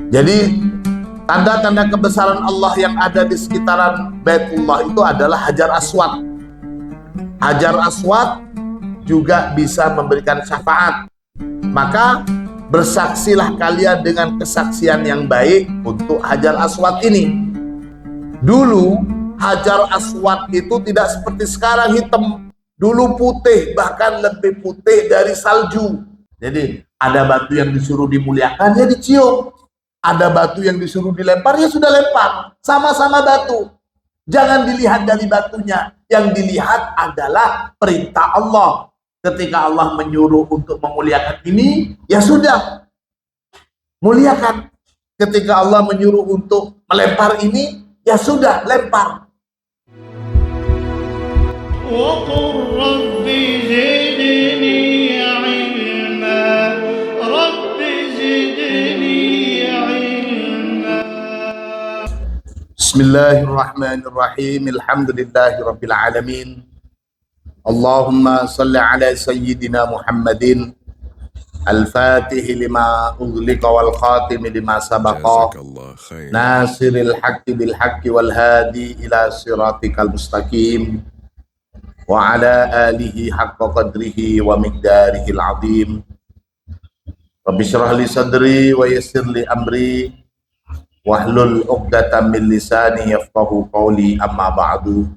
Jadi tanda-tanda kebesaran Allah yang ada di sekitaran Baitullah itu adalah Hajar Aswad. Hajar Aswad juga bisa memberikan syafaat. Maka bersaksilah kalian dengan kesaksian yang baik untuk Hajar Aswad ini. Dulu Hajar Aswad itu tidak seperti sekarang hitam. Dulu putih, bahkan lebih putih dari salju. Jadi ada batu yang disuruh dimuliakan, ya dicium. Ada batu yang disuruh dilempar, ya sudah lempar. Sama-sama batu. Jangan dilihat dari batunya. Yang dilihat adalah perintah Allah. Ketika Allah menyuruh untuk memuliakan ini, ya sudah. Muliakan. Ketika Allah menyuruh untuk melempar ini, ya sudah, lempar. Bismillahirrahmanirrahim. Alhamdulillahi rabbil alamin. Allahumma salli ala sayyidina Muhammadin al-fatihi lima ughliqa wal khatimi lima sabaqa nasiril haqqi bil haqqi wal hadi ila siratikal mustaqim wa ala alihi haqqa qadrihi wa miqdarihil azim. Rabbi shrah li sadri wa yassir li amri wahlul 'uqdatam min lisani yafqahu qawli, amma ba'du.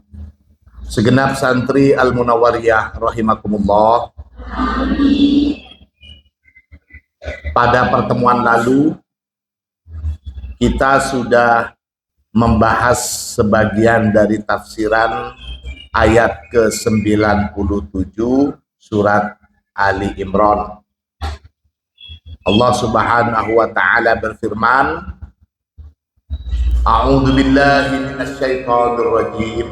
Segenap santri Al-Munawwariyah rahimakumullah. Pada pertemuan lalu kita sudah membahas sebagian dari tafsiran ayat ke-97 surat Ali Imran. Allah Subhanahu wa taala berfirman, A'udzu billahi minasyaitonir rajim.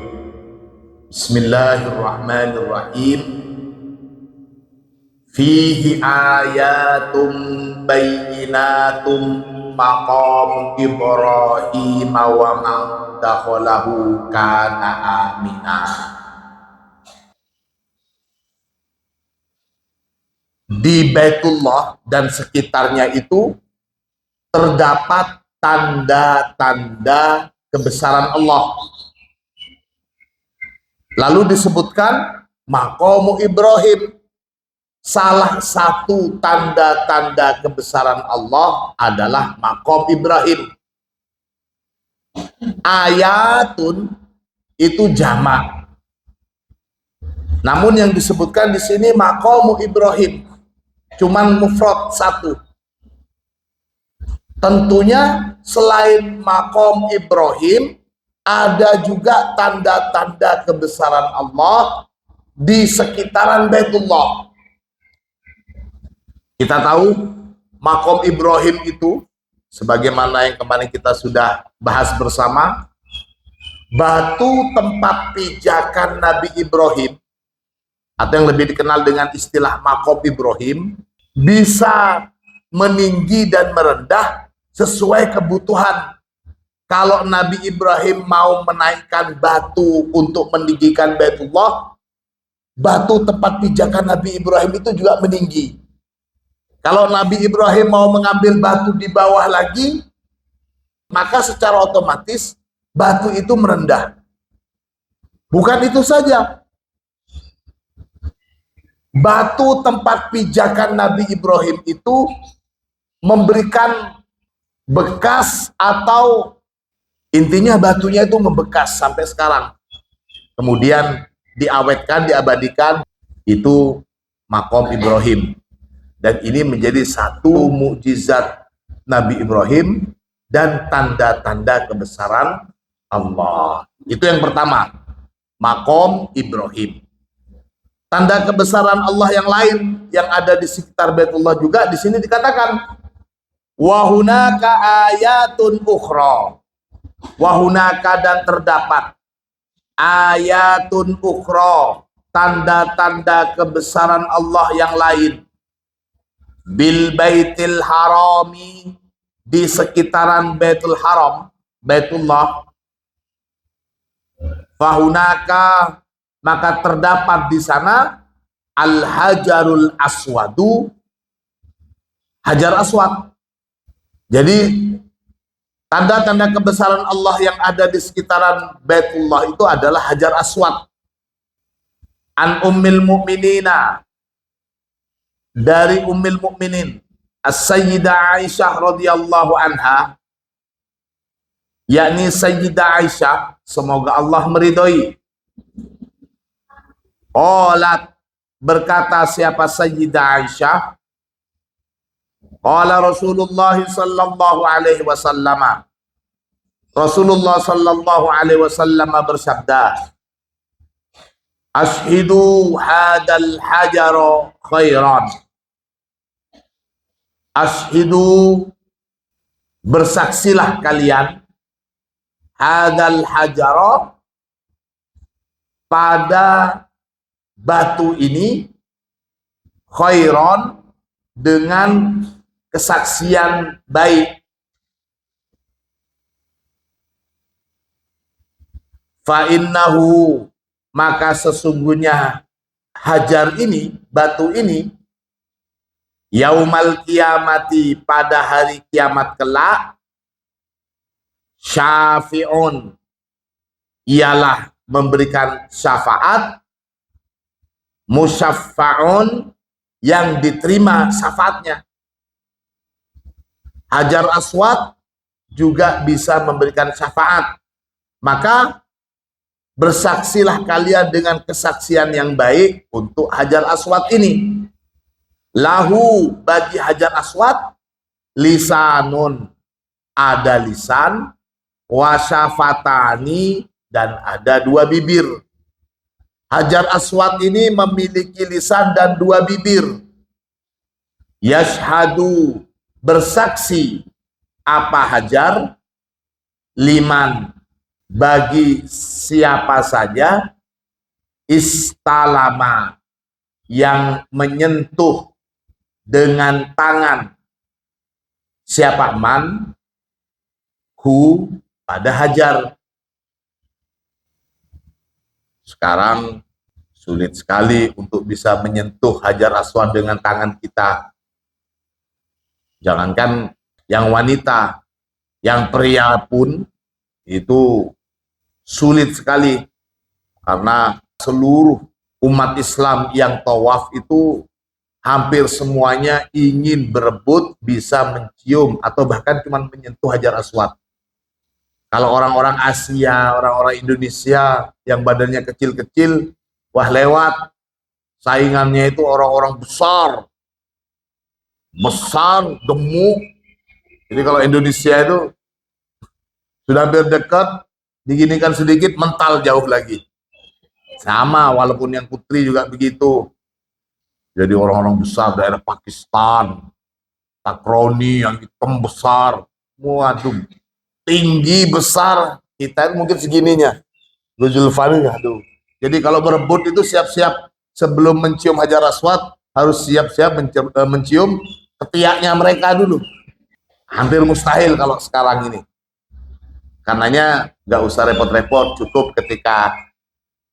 Bismillahirrahmanirrahim. Fihi ayatum bayyinatum maqam Ibrahim wa man dakhalahu kana amina. Di Baitullah dan sekitarnya itu terdapat tanda-tanda kebesaran Allah. Lalu disebutkan maqam Ibrahim. Salah satu tanda-tanda kebesaran Allah adalah maqam Ibrahim. Ayatun itu jamak. Namun yang disebutkan di sini maqam Ibrahim, cuman mufrad satu. Tentunya selain maqam Ibrahim, ada juga tanda-tanda kebesaran Allah di sekitaran Baitullah. Kita tahu maqam Ibrahim itu, sebagaimana yang kemarin kita sudah bahas bersama, batu tempat pijakan Nabi Ibrahim, atau yang lebih dikenal dengan istilah maqam Ibrahim, bisa meninggi dan merendah sesuai kebutuhan. Kalau Nabi Ibrahim mau menaikkan batu untuk meninggikan Baitullah, batu tempat pijakan Nabi Ibrahim itu juga meninggi. Kalau Nabi Ibrahim mau mengambil batu di bawah lagi, maka secara otomatis batu itu merendah. Bukan itu saja. Batu tempat pijakan Nabi Ibrahim itu memberikan bekas, atau intinya batunya itu membekas sampai sekarang. Kemudian diawetkan, diabadikan, itu maqam Ibrahim. Dan ini menjadi satu mukjizat Nabi Ibrahim dan tanda-tanda kebesaran Allah. Itu yang pertama, maqam Ibrahim. Tanda kebesaran Allah yang lain yang ada di sekitar Baitullah juga di sini dikatakan, wa hunaka ayatun ukhra. Wa hunaka, dan terdapat, ayatun ukhra, tanda-tanda kebesaran Allah yang lain, bil baitil harami, di sekitaran Baitul Haram, Baitullah. Fahunaka, maka terdapat di sana al-hajarul aswadu, hajar aswad. Jadi Tanda-tanda kebesaran Allah yang ada di sekitaran Baitullah itu adalah Hajar Aswad. An Ummil Mukminina, dari Ummil Mukminin As-Sayyidah Aisyah radhiyallahu anha, yakni Sayyidah Aisyah, semoga Allah meridhoi. Qalat, berkata siapa Sayyidah Aisyah? Qala Rasulullah sallallahu alaihi wasallam, Rasulullah sallallahu alaihi wasallam bersabda, Ashhidu hadal hajara khairan. Ashhidu, bersaksilah kalian, hadal hajara, pada batu ini, khairan, dengan kesaksian baik. Fa innahu, maka sesungguhnya hajar ini, batu ini, yaumal kiamati, pada hari kiamat kelak, syafi'un, ialah memberikan syafaat, musyaffa'un, yang diterima syafaatnya. Hajar Aswad juga bisa memberikan syafaat. Maka bersaksilah kalian dengan kesaksian yang baik untuk Hajar Aswad ini. Lahu, bagi Hajar Aswad, lisanun, ada lisan, wasyafatani, dan ada dua bibir. Hajar Aswad ini memiliki lisan dan dua bibir. Yashhadu, bersaksi, apa Hajar? Liman, bagi siapa saja, istalama, yang menyentuh dengan tangan, siapa? Man, hu, pada Hajar. Sekarang sulit sekali untuk bisa menyentuh Hajar Aswad dengan tangan kita. Jangankan yang wanita, yang pria pun itu sulit sekali, karena seluruh umat Islam yang tawaf itu hampir semuanya ingin berebut bisa mencium atau bahkan cuma menyentuh Hajar Aswad. Kalau orang-orang Asia, orang-orang Indonesia yang badannya kecil-kecil, wah lewat, saingannya itu orang-orang besar, gemuk. Jadi kalau Indonesia itu sudah hampir dekat, diginikan sedikit, mental jauh lagi. Sama, walaupun yang putri juga begitu. Jadi orang-orang besar daerah Pakistan, takroni yang hitam besar, waduh, tinggi besar, kita mungkin segininya. Zulfani, aduh. Jadi kalau berebut itu siap-siap sebelum mencium Hajar Aswad, harus siap-siap mencium ketiaknya mereka dulu. Hampir mustahil kalau sekarang ini. Karenanya nggak usah repot-repot, cukup ketika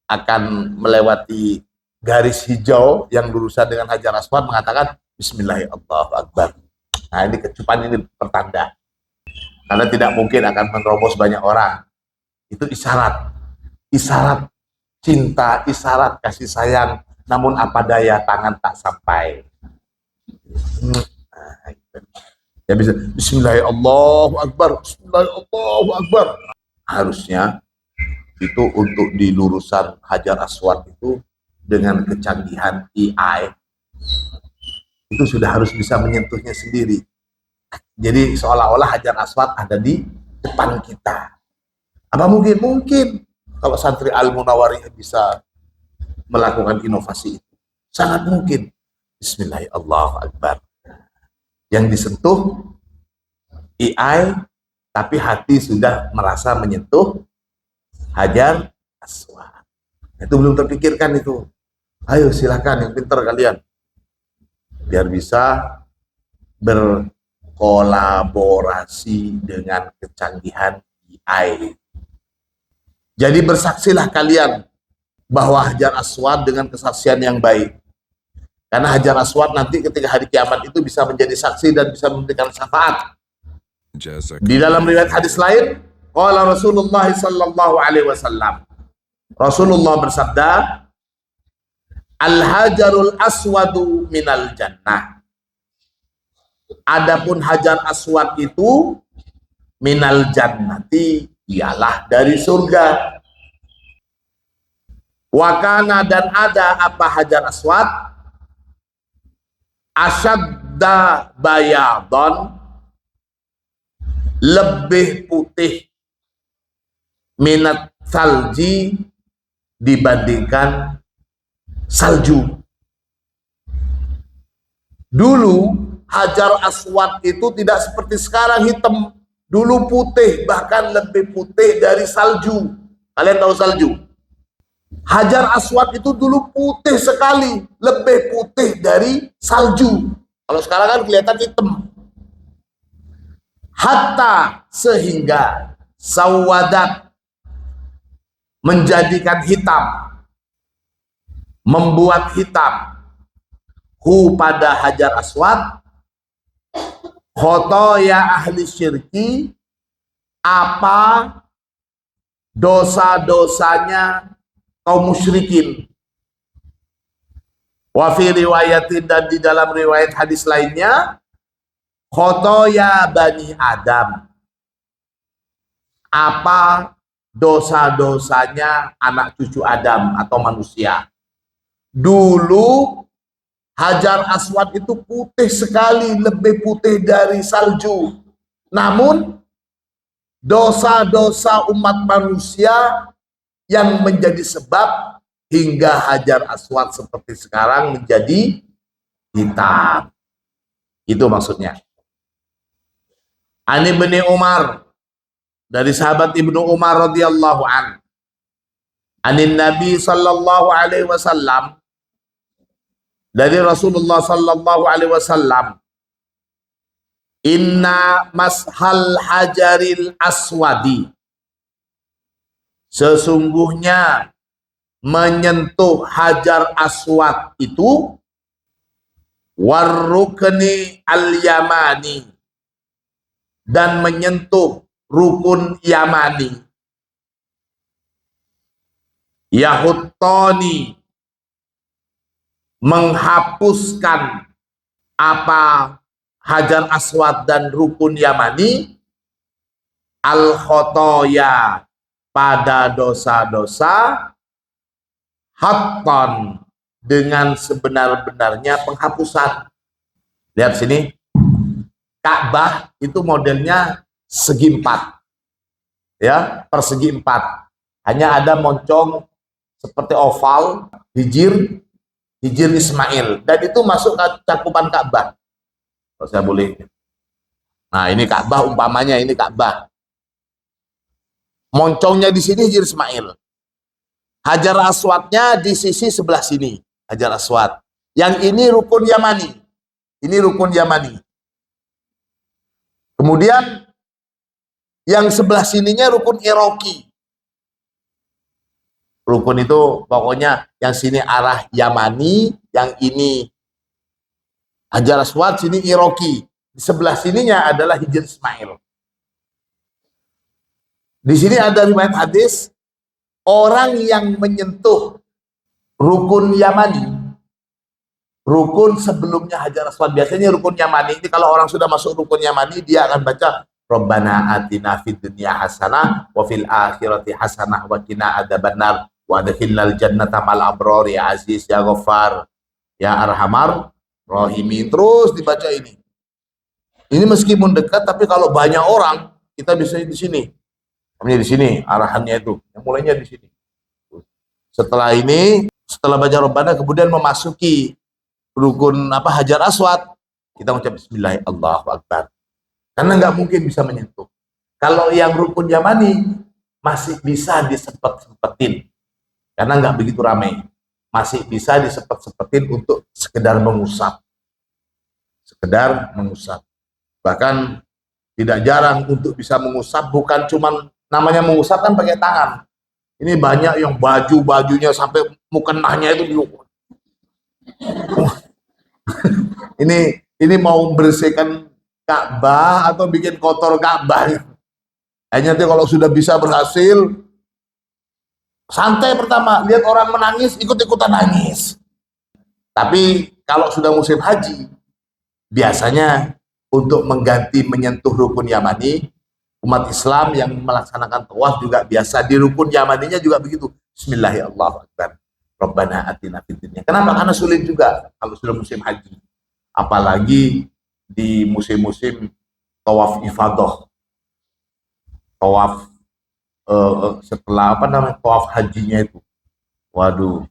akan melewati garis hijau yang berurusan dengan Hajar Aswad mengatakan Bismillahirrahmanirrahim. Nah ini kecupan, ini pertanda. Karena tidak mungkin akan menerobos banyak orang. Itu isyarat. Isyarat cinta, isyarat kasih sayang. Namun apa daya, tangan tak sampai. Ya bisa Bismillahirrahmanirrahim. Bismillahirrahmanirrahim. Harusnya itu untuk di lurusan Hajar Aswad itu dengan kecanggihan AI itu sudah harus bisa menyentuhnya sendiri. Jadi seolah-olah Hajar Aswad ada di depan kita. Apa mungkin? Mungkin. Kalau santri Al-Munawwari bisa melakukan inovasi itu. Sangat mungkin. Bismillahirrahmanirrahim. Yang disentuh AI, tapi hati sudah merasa menyentuh Hajar Aswad. Itu belum terpikirkan itu. Ayo silakan yang pintar kalian. Biar bisa berkolaborasi dengan kecanggihan AI. Jadi bersaksilah kalian bahwa Hajar Aswad dengan kesaksian yang baik. Karena Hajar Aswad nanti ketika hari kiamat itu bisa menjadi saksi dan bisa memberikan syafaat. Di dalam riwayat hadis lain, qala Rasulullah sallallahu alaihi wasallam. Rasulullah bersabda, Al-hajarul aswadu minal jannah. Adapun hajar aswad itu minal jannati, ialah dari surga. Wakana, dan ada apa hajar aswad, asyadda bayadon, lebih putih, minat salji, dibandingkan salju. Dulu hajar aswad itu tidak seperti sekarang hitam. Dulu putih, bahkan lebih putih dari salju. Kalian tahu salju? Hajar aswad itu dulu putih sekali, lebih putih dari salju. Kalau sekarang kan kelihatan hitam. Hatta, sehingga sawadat, menjadikan hitam, membuat hitam, hu, pada hajar aswad, khotoya ahli syirki, apa dosa-dosanya kaum musyrikin. Wa fi riwayatin, dan di dalam riwayat hadis lainnya, khotoya bani Adam, apa dosa-dosanya anak cucu Adam atau manusia. Dulu hajar aswad itu putih sekali, lebih putih dari salju. Namun dosa-dosa umat manusia yang menjadi sebab hingga hajar aswad seperti sekarang menjadi hitam. Itu maksudnya. Ani bin Umar, dari sahabat Ibnu Umar radhiyallahu an, anin Nabi sallallahu alaihi wasallam, dari Rasulullah sallallahu alaihi wasallam, inna mashal hajaril aswadi, sesungguhnya menyentuh hajar aswad itu, warrukni al-yamani, dan menyentuh rukun yamani, yahuttoni, menghapuskan apa hajar aswad dan rukun yamani, al-khotoya, pada dosa-dosa, hatton, dengan sebenar-benarnya penghapusan. Lihat sini, Ka'bah itu modelnya segi empat, ya, persegi empat. Hanya ada moncong seperti oval, hijir Ismail, dan itu masuk ke cakupan Ka'bah. Kalau saya boleh. Nah, ini Ka'bah umpamanya, ini Ka'bah. Moncongnya di sini hijir Ismail. Hajar aswadnya di sisi sebelah sini, hajar aswad. Yang ini rukun Yamani. Ini rukun Yamani. Kemudian yang sebelah sininya rukun Iraqi. Rukun itu pokoknya yang sini arah Yamani, yang ini hajar aswad, sini Iraqi. Di sebelah sininya adalah hijr Ismail. Di sini ada riwayat hadis, orang yang menyentuh rukun Yamani, rukun sebelumnya hajar aswad, biasanya rukun Yamani ini kalau orang sudah masuk rukun Yamani, dia akan baca Rabbana atina fid dunya hasanah wa fil akhirati hasanah wa qina adzabannar wa adkhilnal jannata mal abrar ya aziz ya ghaffar ya arhamar rahimin. Terus dibaca ini. Ini meskipun dekat, tapi kalau banyak orang kita bisa di sini. Ini di sini arahannya itu. Yang mulainya di sini. Setelah ini, setelah baca Rabbana, kemudian memasuki rukun hajar aswad, kita mengucap bismillah, Allahu akbar. Karena nggak mungkin bisa menyentuh. Kalau yang rukun Yamani masih bisa disempet-sempetin, karena nggak begitu ramai, masih bisa disempet-sempetin untuk sekedar mengusap, bahkan tidak jarang untuk bisa mengusap. Bukan cuman namanya mengusap kan pakai tangan, ini banyak yang bajunya sampai mukenahnya itu ini mau membersihkan Ka'bah atau bikin kotor Ka'bah. Hanya nanti kalau sudah bisa berhasil, santai pertama, lihat orang menangis, ikut-ikutan nangis. Tapi kalau sudah musim haji, biasanya untuk mengganti menyentuh rukun yamani, umat Islam yang melaksanakan tawaf juga biasa di rukun yamaninya juga begitu. Bismillahirrahmanirrahim. Rabbana atina fid dunya. Kenapa? Karena sulit juga kalau sudah musim haji. Apalagi di musim-musim tawaf ifadah. Tawaf setelah apa namanya? Tawaf hajinya itu. Waduh,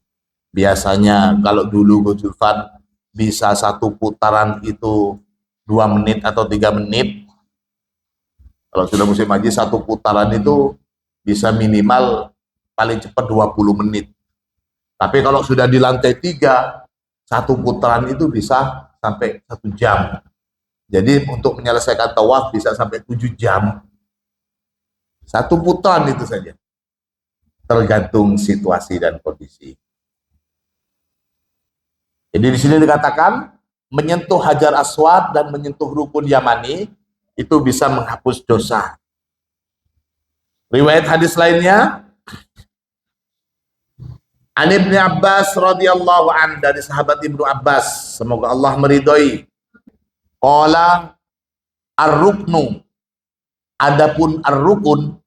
biasanya kalau dulu Gus Zulfan bisa satu putaran itu 2 menit atau 3 menit. Kalau sudah musim haji satu putaran itu bisa minimal paling cepat 20 menit. Tapi kalau sudah di lantai 3, satu putaran itu bisa sampai 1 jam. Jadi untuk menyelesaikan tawaf bisa sampai 7 jam. Satu putaran itu saja. Tergantung situasi dan kondisi. Jadi di sini dikatakan menyentuh Hajar Aswad dan menyentuh rukun Yamani itu bisa menghapus dosa. Riwayat hadis lainnya, An Ibnu Abbas radhiyallahu an, dari sahabat Ibnu Abbas, semoga Allah meridhoi. Qala ar-ruknu, adapun ar-rukun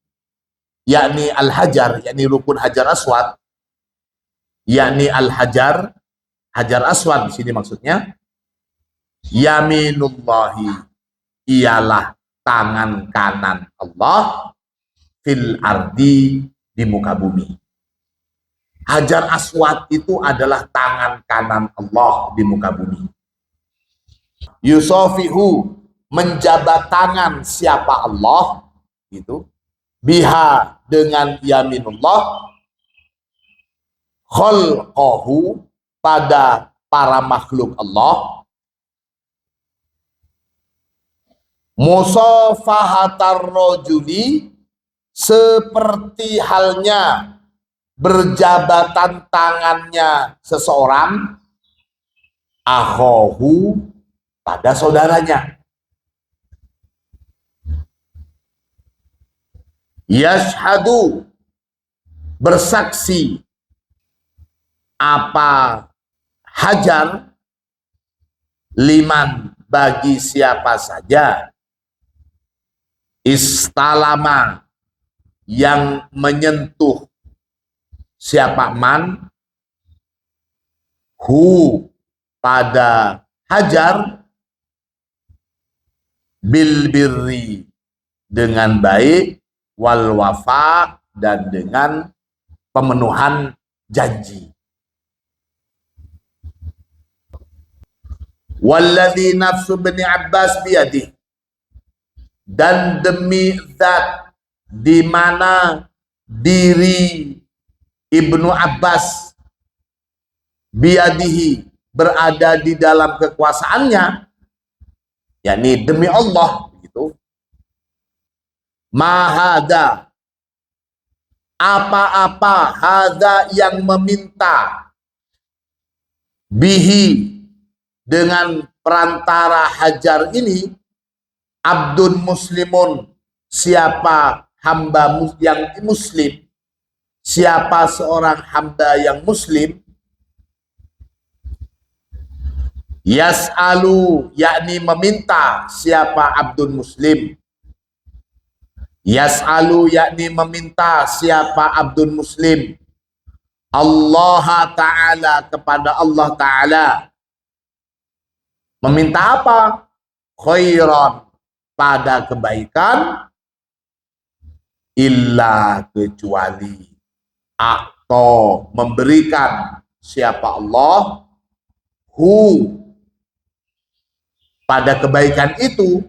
yakni al-hajar, yakni rukun Hajar Aswad, yakni al-hajar, Hajar Aswad di sini maksudnya, yaminullahi, ialah tangan kanan Allah fil ardi, di muka bumi. Hajar Aswad itu adalah tangan kanan Allah di muka bumi. Yusofihu, menjabat tangan siapa Allah, gitu. Biha, dengan yaminullah, khalqahu, pada para makhluk Allah, musafahatar rojuli, seperti halnya berjabatan tangannya seseorang, akhohu, pada saudaranya. Yashhadu, bersaksi, apa hajar, liman, bagi siapa saja, istalama, yang menyentuh siapa man, hu, pada hajar, bil birri, dengan baik, wal wafa, dan dengan pemenuhan janji. Walladzi nafsu Ibnu Abbas biyadih, dan demi zat di mana diri Ibnu Abbas biyadihi, berada di dalam kekuasaannya, yakni demi Allah, begitu. Mahada, apa-apa, hada, yang meminta, bihi, dengan perantara hajar ini, abdun muslimun, siapa hamba yang muslim, siapa seorang hamba yang muslim, yas'alu, yakni meminta, siapa abdun muslim, yas'alu, yakni meminta, siapa abdun muslim, Allah Ta'ala, kepada Allah Ta'ala. Meminta apa? Khairan, pada kebaikan, illa, kecuali, atau memberikan siapa Allah, hu, pada kebaikan itu,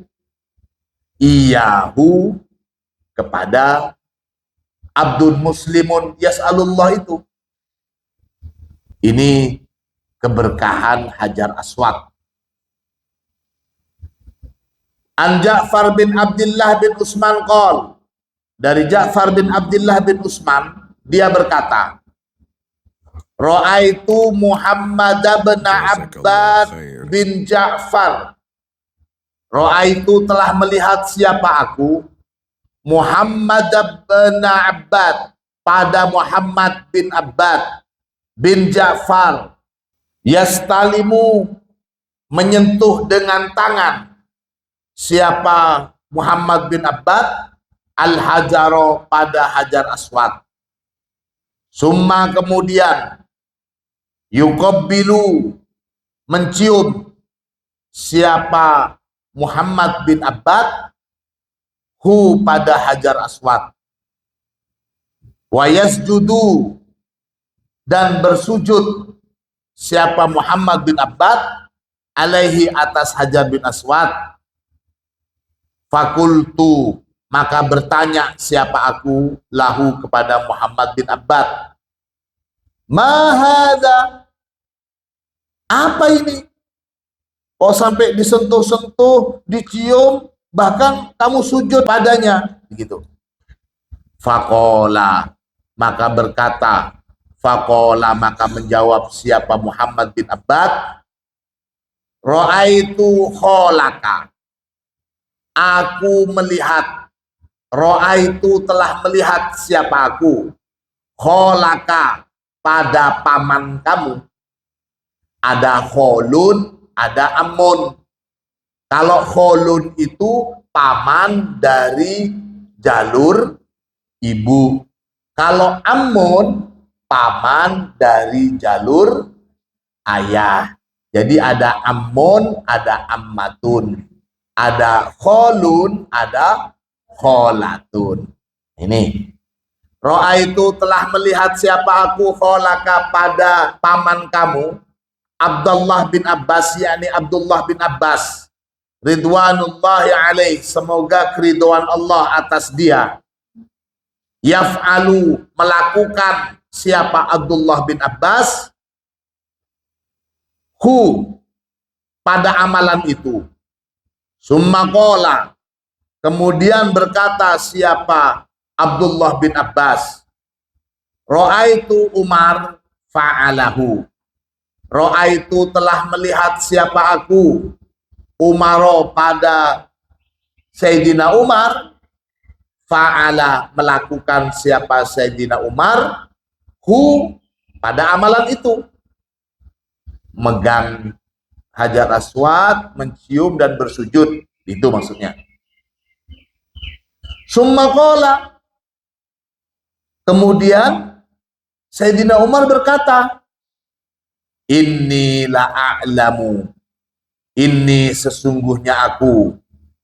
iyahu, kepada abdul muslimun yas'alullah itu. Ini keberkahan Hajar Aswad. An Ja'far bin Abdullah bin Utsman qol, dari Ja'far bin Abdullah bin Utsman, dia berkata, Ra'aitu Muhammad bin Abbad bin Ja'far, Ra'aitu telah melihat siapa aku, Muhammad bin Abbad, pada Muhammad bin Abbad bin Ja'far, yastalimu, menyentuh dengan tangan, siapa Muhammad bin Abbad, al-hajaro, pada hajar aswad. Summa, kemudian, yuqabbilu, mencium siapa Muhammad bin Abbad, hu, pada hajar aswad. Wa yasjudu, dan bersujud siapa Muhammad bin Abbad, alaihi, atas hajar bin aswad. Fakultu, maka bertanya siapa aku, lahu, kepada Muhammad bin Abbad, mahada, apa ini? Oh, sampai disentuh-sentuh, dicium, bahkan kamu sujud padanya, begitu. Faqala, maka berkata, faqala, maka menjawab siapa Muhammad bin Abbad, ra'aitu kholaka, aku melihat, ra'aitu, telah melihat siapa aku, kholaka, pada paman kamu. Ada kholun, ada amun. Kalau kholun itu paman dari jalur ibu. Kalau amun, paman dari jalur ayah. Jadi ada amun, ada ammatun. Ada kholun, ada kholatun. Ini. Ro'a itu telah melihat siapa aku, kholaka, pada paman kamu, Abdullah bin Abbas, yakni Abdullah bin Abbas, ridwanullahi alaih, semoga keridhaan Allah atas dia. Yaf'alu, melakukan siapa Abdullah bin Abbas, hu, pada amalan itu. Summa qala, kemudian berkata siapa Abdullah bin Abbas, ra'aitu Umar fa'alahu, ra'aitu, telah melihat siapa aku, Umaro, pada Sayyidina Umar, fa'ala, melakukan siapa Sayyidina Umar, hu, pada amalan itu, megang hajar aswad, mencium dan bersujud, itu maksudnya. Summa qala, kemudian Sayyidina Umar berkata, inni la'a'lamu, inni, sesungguhnya aku,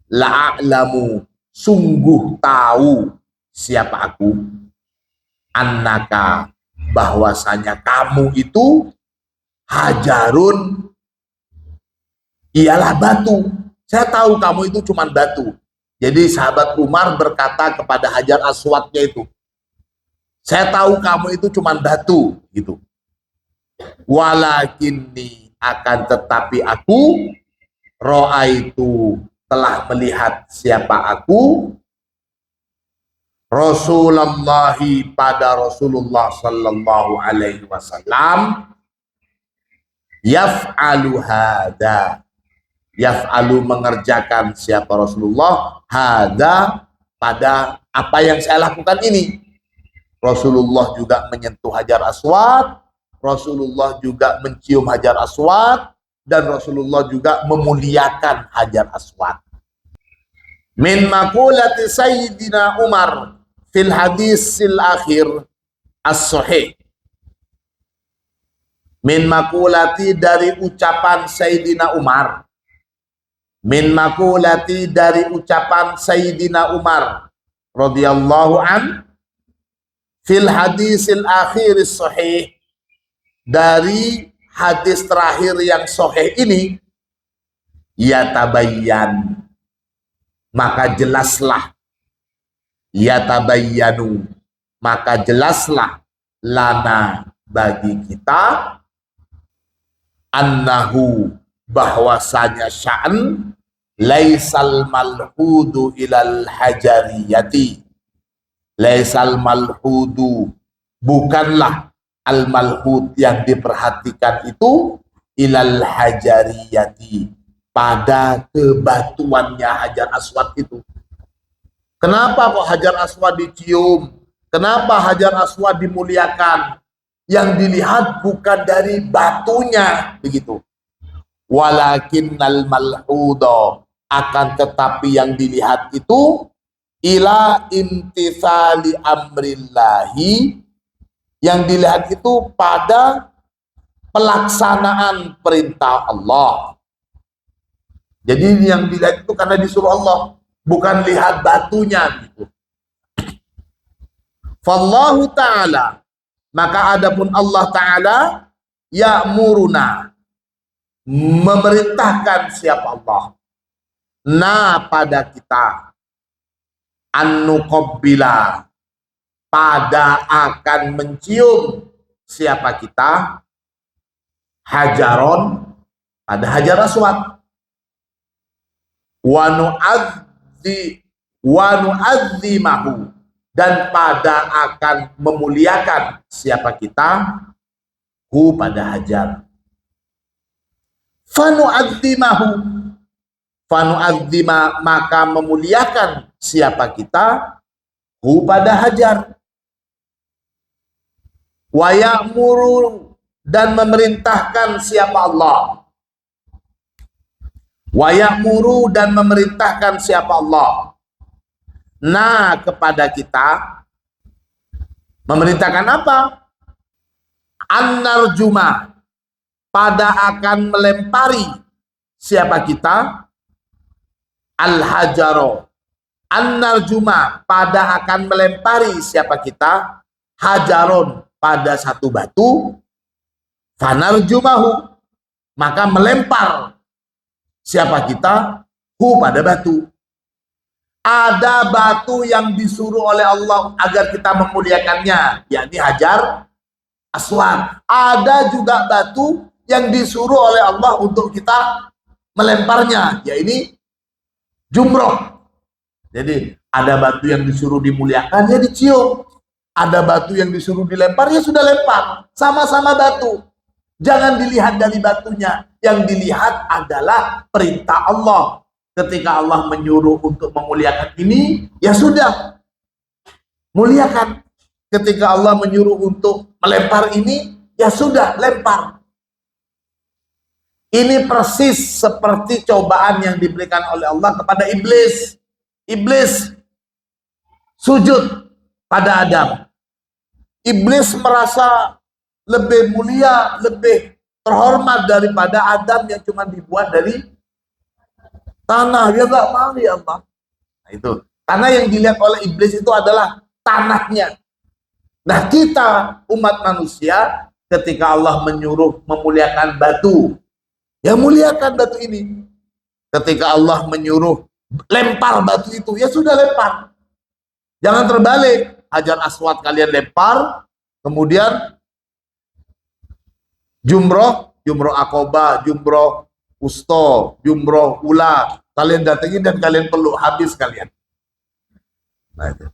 la'a'lamu, sungguh tahu siapa aku, annaka, bahwasanya kamu itu, hajarun, ialah batu. Saya tahu kamu itu cuma batu. Jadi sahabat Umar berkata kepada hajar aswadnya itu, saya tahu kamu itu cuma batu, gitu. Walakinni, akan tetapi aku, ra'aitu, telah melihat siapa aku, Rasulullah, pada Rasulullah sallallahu alaihi wasallam, yaf'alu hada, yaf'alu, mengerjakan siapa Rasulullah, hada, pada apa yang saya lakukan ini. Rasulullah juga menyentuh hajar aswad, Rasulullah juga mencium hajar aswad, dan Rasulullah juga memuliakan hajar aswad. Min maqulati Sayyidina Umar fil hadisil akhir as-sahih. Min maqulati, dari ucapan Sayyidina Umar. Min maqulati, dari ucapan Sayyidina Umar radhiyallahu an, fil hadisil akhir as-sahih, dari hadis terakhir yang sahih ini, yatabayyan, maka jelaslah, yatabayyanu, maka jelaslah, lana, bagi kita, annahu, bahwasanya sya'an, laisal malhudu ilal hajariyati, laisal malhudu, bukanlah al-malhud yang diperhatikan itu, ilal hajariyati, pada kebatuannya Hajar Aswad itu. Kenapa kok Hajar Aswad dicium? Kenapa Hajar Aswad dimuliakan? Yang dilihat bukan dari batunya, begitu. Walakinnal malhudo, akan tetapi yang dilihat itu ila imtithali amrillahi, yang dilihat itu pada pelaksanaan perintah Allah. Jadi yang dilihat itu karena disuruh Allah, bukan lihat batunya gitu. Fallahu ta'ala, maka adapun Allah Ta'ala ya'muruna, memerintahkan siapa Allah, na pada kita, an-nuqabbila, pada akan mencium siapa kita, hajaron, pada Hajar Aswad, wa nu'azzimahu, dan pada akan memuliakan siapa kita, hu pada Hajar. Fanu'adzima, maka memuliakan siapa kita, hu pada Hajar. Wa ya'muru, dan memerintahkan siapa Allah. Wa ya'muru, dan memerintahkan siapa Allah. Nah, kepada kita, memerintahkan apa? An-narjuma, pada akan melempari siapa kita, al-hajaro. An-narjuma, pada akan melempari siapa kita, hajaron, pada satu batu, fanarjumahu, maka melempar siapa kita, hu pada batu. Ada batu yang disuruh oleh Allah agar kita memuliakannya, yakni Hajar Aswad. Ada juga batu yang disuruh oleh Allah untuk kita melemparnya, yaitu jumroh. Jadi ada batu yang disuruh dimuliakan, ya dicium. Ada batu yang disuruh dilempar, ya sudah lempar. Sama-sama batu. Jangan dilihat dari batunya. Yang dilihat adalah perintah Allah. Ketika Allah menyuruh untuk memuliakan ini, ya sudah, muliakan. Ketika Allah menyuruh untuk melempar ini, ya sudah, lempar. Ini persis seperti cobaan yang diberikan oleh Allah kepada iblis. Iblis sujud pada Adam. Iblis merasa lebih mulia, lebih terhormat daripada Adam yang cuma dibuat dari tanah. Dia nggak mau, ya Allah. Nah, itu tanah yang dilihat oleh iblis itu adalah tanahnya. Nah, kita umat manusia, ketika Allah menyuruh memuliakan batu, ya muliakan batu ini. Ketika Allah menyuruh lempar batu itu, ya sudah lempar. Jangan terbalik. Hajar Aswad kalian lempar, kemudian jumroh akobah, jumroh usto, jumroh ula, kalian datengin dan kalian peluk, habis kalian. Nah, itu.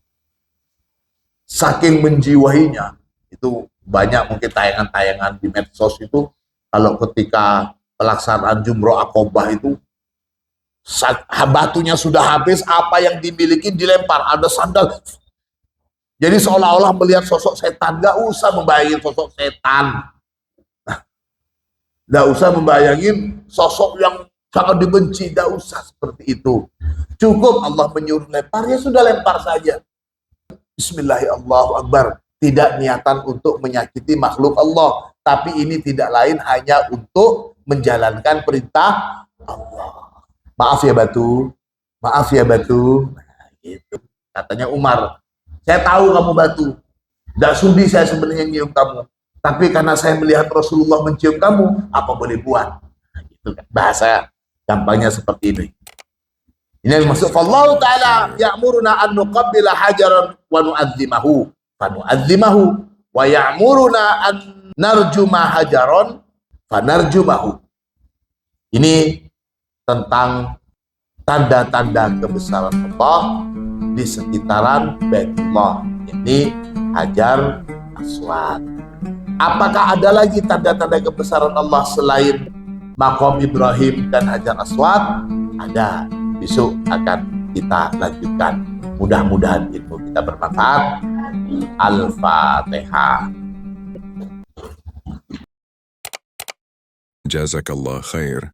Saking menjiwainya, itu banyak mungkin tayangan-tayangan di medsos itu, kalau ketika pelaksanaan jumroh akobah itu, batunya sudah habis, apa yang dimiliki dilempar, ada sandal. Jadi seolah-olah melihat sosok setan. Gak usah membayangin sosok setan. Gak usah membayangin sosok yang sangat dibenci. Gak usah seperti itu. Cukup Allah menyuruh lempar, ya sudah lempar saja. Bismillahirrahmanirrahim. Tidak niatan untuk menyakiti makhluk Allah. Tapi ini tidak lain hanya untuk menjalankan perintah Allah. Maaf ya batu. Maaf ya batu. Nah, gitu. Katanya Umar. Saya tahu kamu batu. Tidak sudi saya sebenarnya nyium kamu. Tapi karena saya melihat Rasulullah mencium kamu, apa boleh buat? Nah, gitu kan. Bahasa gampangnya seperti ini. Ini yang maksud Allah Ta'ala ya'muruna an nuqabbila hajaran wa nu'azzimahu. Fa nu'azzimahu. Wa ya'muruna an narjuma hajaran fa narjumahu. Ini tentang tanda-tanda kebesaran Allah di sekitaran Baitullah, ini Hajar Aswad. Apakah ada lagi tanda-tanda kebesaran Allah selain Maqam Ibrahim dan Hajar Aswad ada. Besok akan kita lanjutkan. Mudah-mudahan ilmu kita bermanfaat. Al-Fatihah. Jazakallah khair.